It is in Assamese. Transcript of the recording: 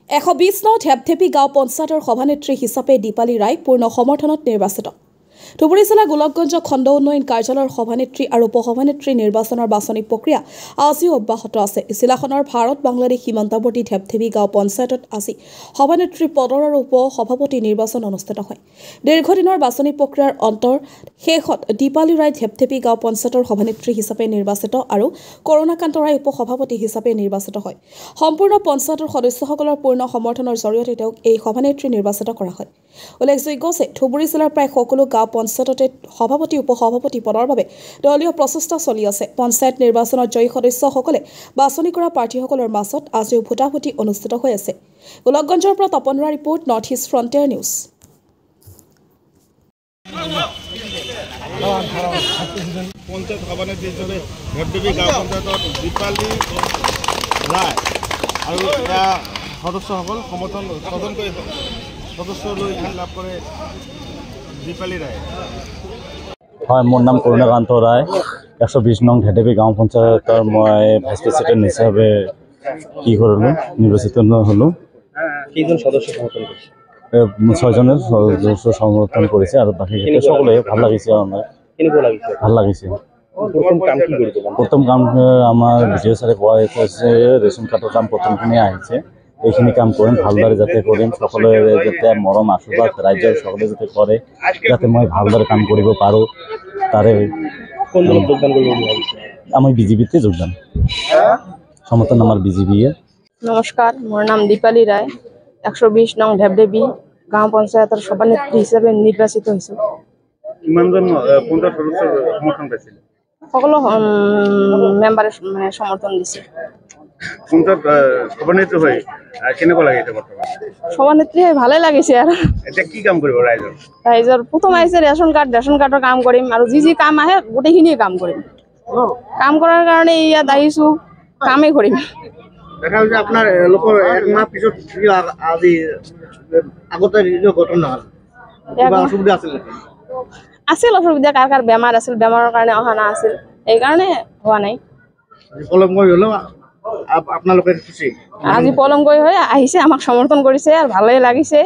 120 নং ঢেপঢেপি গাঁও পঞ্চায়তৰ সভানেত্ৰী হিচাপে দীপালী ৰায় পূৰ্ণ সমৰ্থনত নিৰ্বাচিত। ধুবুৰী জিলা গোলকগঞ্জ খণ্ড উন্নয়ন কাৰ্যালয়ৰ সভানেত্ৰী আৰু উপসভানেত্ৰী নিৰ্বাচনৰ বাছনি প্ৰক্ৰিয়া আজিও অব্যাহত আছে। জিলাখনৰ ভাৰত বাংলাদেশ সীমান্তৱৰ্তী ঢেপঢেপি গাঁও পঞ্চায়তত আজি সভানেত্ৰী পদৰ আৰু উপসভাপতি নিৰ্বাচন অনুষ্ঠিত হয়। দীৰ্ঘদিনৰ বাছনি প্ৰক্ৰিয়াৰ অন্তৰ শেষত দীপালী ৰায় ঢেপঢেপি গাঁও পঞ্চায়তৰ সভানেত্ৰী হিচাপে নিৰ্বাচিত আৰু কৰুণাকান্ত ৰায় উপসভাপতি হিচাপে নিৰ্বাচিত হয়। সম্পূৰ্ণ পঞ্চায়তৰ সদস্যসকলৰ পূৰ্ণ সমৰ্থনৰ জৰিয়তে তেওঁক এই সভানেত্ৰী নিৰ্বাচিত কৰা হয়। উল্লেখযোগ্য যে ধুবুৰী জিলাৰ প্ৰায় সকলো গাঁও পঞ্চায়ততে সভাপতি উপসভাপতি পদৰ বাবে দলীয় প্ৰচেষ্টা চলি আছে। পঞ্চায়ত নিৰ্বাচনত জয়ী সদস্যসকলে বাছনি কৰা প্ৰাৰ্থীসকলৰ মাজত আজিও ভোটাভুটি অনুষ্ঠিত হৈ আছে। গোলকগঞ্জৰ পৰা Tapan Roy report, North East Frontier News. Panchayat সভানেত্ৰী হিচাপে ঢেপঢেপি গাঁও পঞ্চায়তত দীপালী ৰায় আৰু সদস্যসকল সমৰ্থন প্ৰদান কৰি সদস্য লৈ লাভ কৰে দীপালী ৰায়। হয়, মোৰ নাম কৰুণাকান্ত ৰায়। 120 নং ঢেপঢেপি গাঁও পঞ্চায়তৰ মই ভাইচ প্ৰেচিডেণ্ট হিচাপে নিৰ্বাচিত হ'লোঁ। কেইজন সদস্য সমৰ্থন কৰিছে? 6জনে সদস্য সমৰ্থন কৰিছে আৰু বাকী সকলোৱে ভাল লাগিছে। আমাৰ কেনেকুৱা লাগিছে? ভাল লাগিছে। প্ৰথম কাম আমাৰ বিডিঅ' ছাৰে কোৱা হৈছে, ৰেচন কাৰ্ডৰ কাম প্ৰথমখিনি আহিছে। এইখিনি কাম কৰিম, ভালদৰে যাতে কৰিম, সকলোৱে যাতে মৰম আশীৰ্বাদ ৰাইজৰ সকলোৱে যাতে কৰে, যাতে মই ভালদৰে কাম কৰিব পাৰোঁ। তাৰে যোগদান কৰিব বিচাৰিছে? আমি বিজেপিতে যোগদান, সমৰ্থন আমাৰ বিজেপিয়ে। নমস্কাৰ, মোৰ নাম দীপালী ৰায়। 120 নং ঢেপঢেপি গাঁও পঞ্চায়তৰ সভানেত্ৰী হিচাপে নিৰ্বাচিত হৈছোঁ। কিমানজন পঞ্চায়ত সদস্যৰ সমৰ্থন পাইছিল? সকলো মেম্বাৰে সমৰ্থন দিছে। পঞ্চায়ত সভানেত্ৰী হৈ কেনেকুৱা লাগে এতিয়া বৰ্তমান? সভানেত্ৰী হৈ ভালে লাগিছে। আৰু এতিয়া কি কাম কৰিব ৰাইজৰ প্ৰথম আহিছে ৰেচন কাৰ্ডৰ কাম কৰিম আৰু যি কাম আহে গোটেইখিনিয়ে কাম কৰিম। কাম কৰাৰ কাৰণে ইয়াত আহিছোঁ, কামেই কৰিম। দেখা হৈছে আপোনাৰ লোকৰ একমাহ পিছত আজি আগতে ঘটনা অসুবিধা আছিল, অসুবিধা কাৰ বেমাৰ আছিল, বেমাৰৰ কাৰণে অহা নাছিল, সেইকাৰণে হোৱা নাই। আপোনালোকে আজি পলমকৈ হৈ আহিছে, আমাক সমৰ্থন কৰিছে আৰু ভালেই লাগিছে।